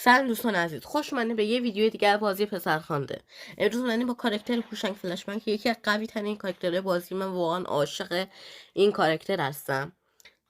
سلام دوستان عزیز، خوش اومدین به یه ویدیو دیگر بازی پسرخوانده. امروز اومدیم با کاراکتر هوشنگ فلشبنک که یکی از قوی ترین کاراکترهای بازی. من واقعا عاشق این کاراکتر هستم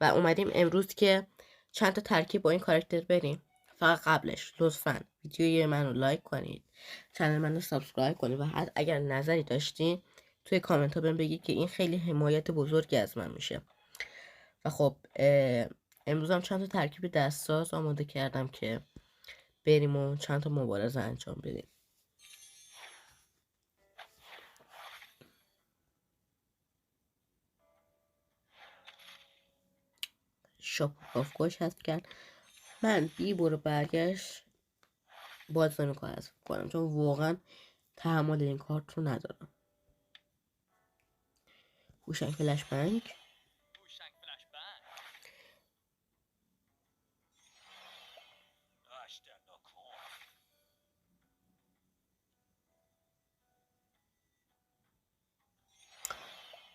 و اومدیم امروز که چند تا ترکیب با این کاراکتر بریم. فقط قبلش لطفا ویدیوی منو لایک کنید، چنل منو سابسکرایب کنید و حتی اگر نظری داشتین توی کامنت ها بهم بگید که این خیلی حمایت بزرگی از من میشه. و خب امروز هم چند تا ترکیب دستساز آماده کردم که بریم و چند تا مبارزه انجام بدیم. شاپاف حذف کرد. من بی برو برگشت باز نمیکنم حذف کنم چون واقعا تحمل این کارت رو ندارم. هوشنگ فلشبنک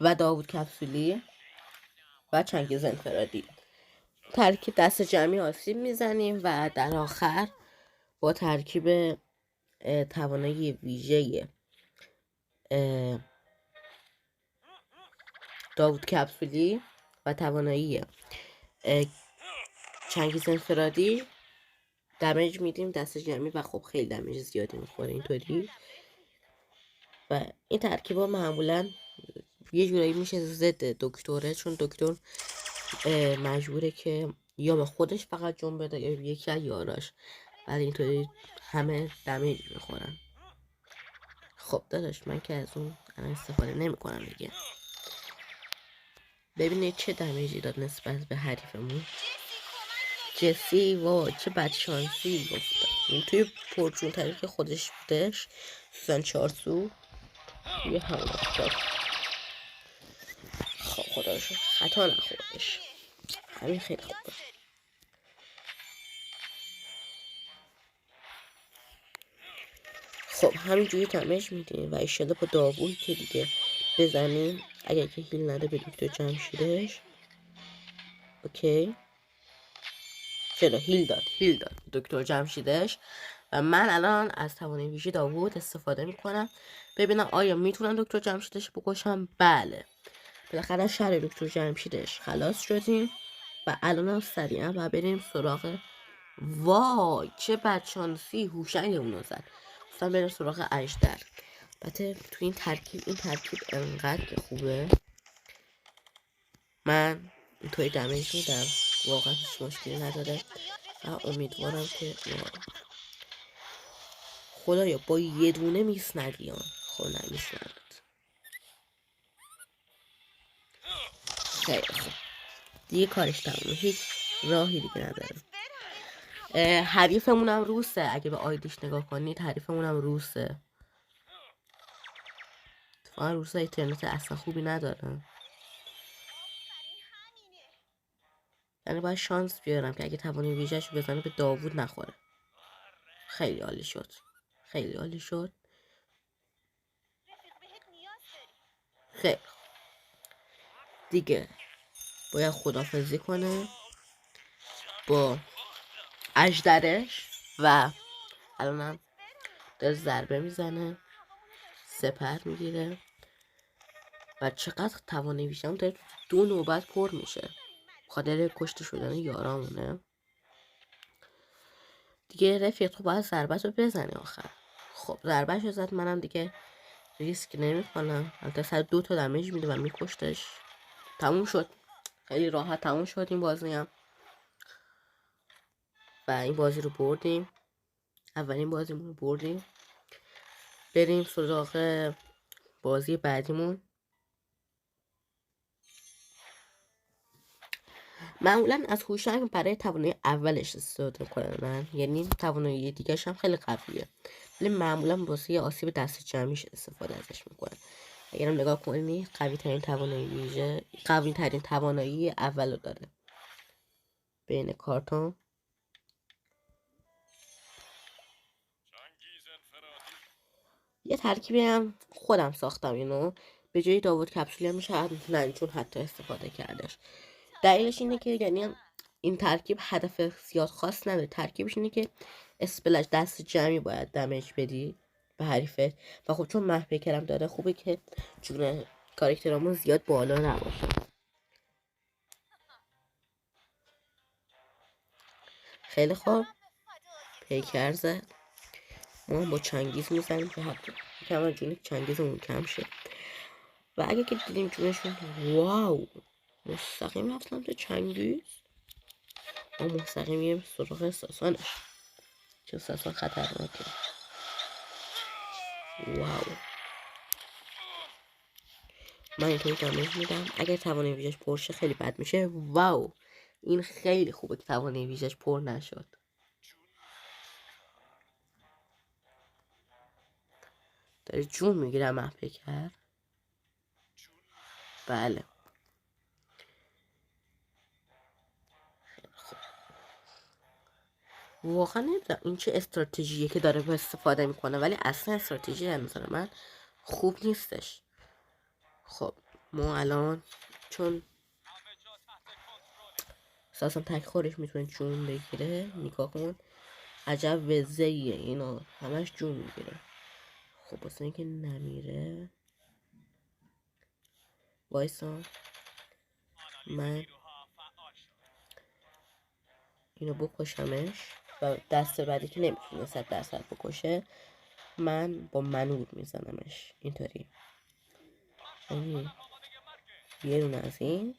و داوود کپسولی و چنگیز انفرادی. ترکیب دست جمعی آسیب میزنیم و در آخر با ترکیب توانایی ویژه داوود کپسولی و توانایی چنگیز انفرادی دمیج میدیم دست جمعی و خب خیلی دمیج زیادی میخوره اینطوری. و این ترکیبا معمولا یه جورایی میشه ضد دکتره، چون دکتر مجبوره که یا به خودش فقط جون بده یا یکی از یاراش، ولی اینطوری همه دمیج میخورن. خب داداش من که از اون استفاده نمیکنم دیگه. ببینید چه دمیجی داد نسبت به حریفمون. جسی وای چه بدشانسی گفت. این توی پرچون تری که خودش بودش سوزن چارسو توی همون افتاد. خب خدا رو شکر خطا نخوردش، همین خیلی خوبه. خب همینجوری دمیج میدیم و ایشالا با داوود که دیگه بزنیم، اگر که هیل نده به دکتر جمشیدش. اوکی چرا هیل داد دکتر جمشیدش. و من الان از توانایی ویژه داوود استفاده میکنم ببینم آیا میتونم دکتر جمشیدش بکشم. بله بالاخره شر دکتر جمشیدش خلاص شدیم و الان سریعا و بریم سراغ وای چه بدشانسی هوشنگ اونو زد. گفتم بریم سراغ اژدر. البته تو این ترکیب انقدر که خوبه من اینطوری دمیج میدم واقعا هیچ مشکلی نداره و امیدوارم که خدایا با یه دونه میسندیان خب نمیسند. خیلی خوب دیگه کارش تمومه، هیچ راهی دیگه نداره. حریفمونم روسه، اگه به آیدیش نگاه کنید حریفمونم روسه. اتفاقا روسه اینترنت اصلا خوبی نداره، یعنی باید شانس بیارم که اگه توانایی ویژه‌ش رو بزنه به داوود نخوره. خیلی عالی شد، خیلی عالی شد. خیلی دیگه باید خداحافظی کنه با اژدرش و الانم داره ضربه میزنه، سپر میگیره و چقدر توانایی ویژه‌مون داره 2 نوبت پر میشه خاطر کشته شدن یارامونه. دیگه رفیق تو باید ضربت رو بزنی آخر. خب ضربت رو زد، منم دیگه ریسک نمی کنم. البته سر 2 تا دمیج میده و میکشتش. تموم شد، خیلی راحت تموم شد این بازی هم و این بازی رو بردیم، اولین بازیمون رو بردیم. بریم سراغ بازی بعدیمون. معمولا از هوشنگ برای توانایی اولش استفاده کنن، یعنی توانایی دیگرش هم خیلی قویه ولی معمولا واسه آسیب دست جمعیش استفاده ازش میکنن. اگرم نگاه کنی قوی ترین توانایی ویژه، قوی ترین توانایی اولو داره بین کارتون. یه ترکیبی هم خودم ساختم اینو، به جای داوود کپسولی هم میشه ننجون حتی استفاده کردش. دلیلش اینه که یعنی این ترکیب هدف زیاد خاص نداره. ترکیبش اینه که اسپلش دست جمعی باید دمیج بدی به حریفت و خب چون محو داره خوبه که جون کاراکترامون زیاد بالا نباشه. خیلی خوب پیکر زد. ما با چنگیز میزنیم که حتی کم جون چنگیزمون کم شه و اگه که دیدیم جونشون واو مستقیم رفتم تو چنگیز ما مستقیم میریم سراغ ساسانش چون ساسان خطرناکه. واو من اینطوری دمیج میدم. اگر توانه ویژش پرشه خیلی بد میشه. واو این خیلی خوبه که توانه ویژش پر نشد. داره جون میگیرم محپکر. بله واقعا نمیدونم این چه استراتژیه که داره به استفاده میکنه ولی اصلا استراتژی از نظر من خوب نیستش. خب ما الان چون اساسا تک خورش میتونه جون بگیره نگاه کن عجب وزهیه اینا همش جون میگیره. خب واسه اینکه نمیره وایسا من اینو بکشمش و دست بعدی که نمیتونه 100% بکشه من با منور میزنمش اینطوری. یه دونه از این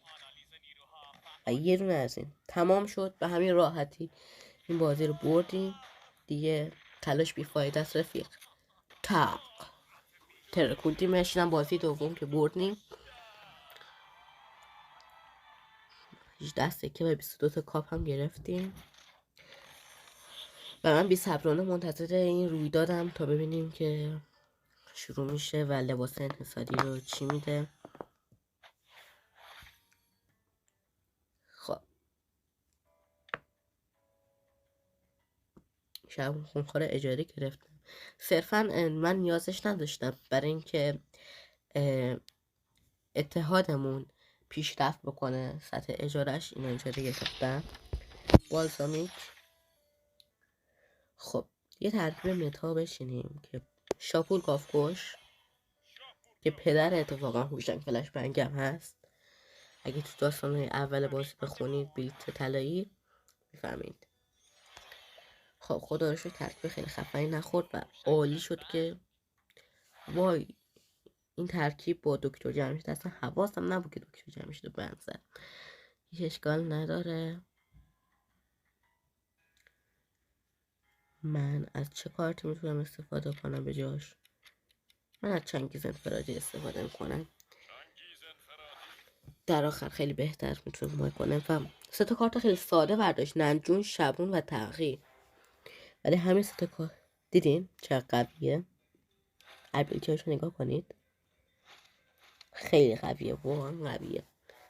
و یه دونه از این تمام شد. به همین راحتی این بازی رو بردیم دیگه. تلاش بیفایده است رفیق. تاق ترکوندیمش. اینم بازی دوم که بردیم. 18 سکه و 22 تا کاپ هم گرفتیم و من بی‌صبرانه منتظر این رویدادم تا ببینیم که شروع میشه و لباس انحصاری رو چی میده. خب شب خونخوار اجاری گرفتم. صرفا من نیازش نداشتم برای اینکه اتحادمون پیشرفت بکنه سطح اجارش این اجاره گرفتم. بالزامیک. خب یه ترکیب متا بشینیم که شاپور گافگوش که پدر اتفاقا هوشنگ فلش بنگم هست. اگه تو داستانهای اول بازی بخونید بلیت طلایی میفهمید. خب خدا رو شکر ترکیب خیلی خفنی نخورد و عالی شد که وای این ترکیب با دکتر جمشید اصلا حواسم نبود که دکتر جمشید رو بنزد. هیچ اشکال نداره. من از چه کارتی میتونم استفاده کنم به جاش؟ من از چنگیز انفرادی استفاده میکنم. در آخر خیلی بهتر میتونه کمک کنه و 3 تا کارت خیلی ساده برداشت. ننجون، شبون و تغییر. ولی همین 3 تا کارت دیدین چقدر قویه؟ ابیلیتی‌هاش رو نگاه کنید. خیلی قویه واقعا قویه.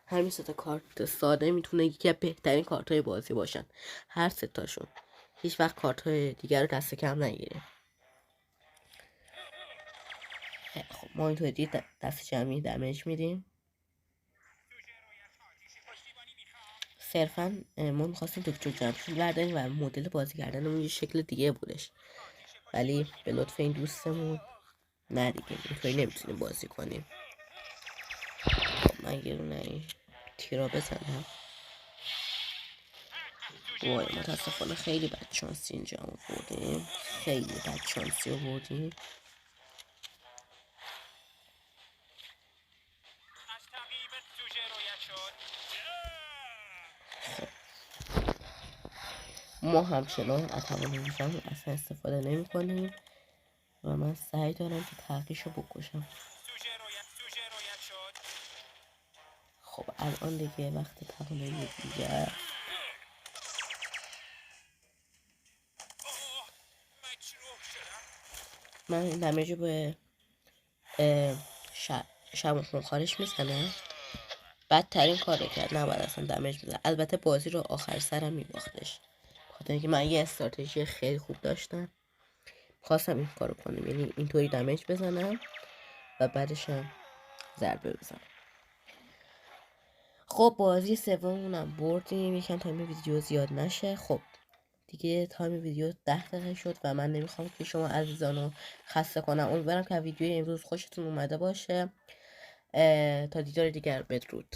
همین 3 تا کارت ساده میتونه یکی از بهترین کارت‌های بازی باشن. هر 3 تاشون. هیچ وقت کارت‌های دیگر رو دست کم نگیره. خب ما اینطوری دست جمعی دمیج میدیم. صرفا ما میخواستیم دکتر جمشید برداریم و مدل بازی کردنمون یه شکل دیگه بودش ولی به لطف این دوستمون نه دیگه اینطوری نمیتونیم بازی کنیم. خب من یه دونه این تیرا بزنم. وای متاسفانه خیلی بدشانسی اینجا آوردیم. خیلی بدشانسی آوردیم. ما همچنان از توانایی‌هام اصلا استفاده نمی کنیم و من سعی دارم که تغییشو بکشم. خب الان دیگه وقت توانایی دیگه. من دمیج به شب خونخوارش میزنم. بدترین کارو کرد نباید اصلا دمیج بزنم. البته بازی رو آخر سرم میباختش خاطر اینکه من یه استراتژی خیلی خوب داشتم خواستم این کارو کنم یعنی اینطوری دمیج بزنم و بعدش هم ضربه بزنم. خب بازی سوممونم بردیم. یکم تایم ویدیو زیاد نشه. خب دیگه تایم ویدیو 10 دقیقه شد و من نمیخوام که شما عزیزانو خسته کنم. امیدوارم که ویدیو امروز خوشتون اومده باشه. تا دیدار دیگر، بدرود.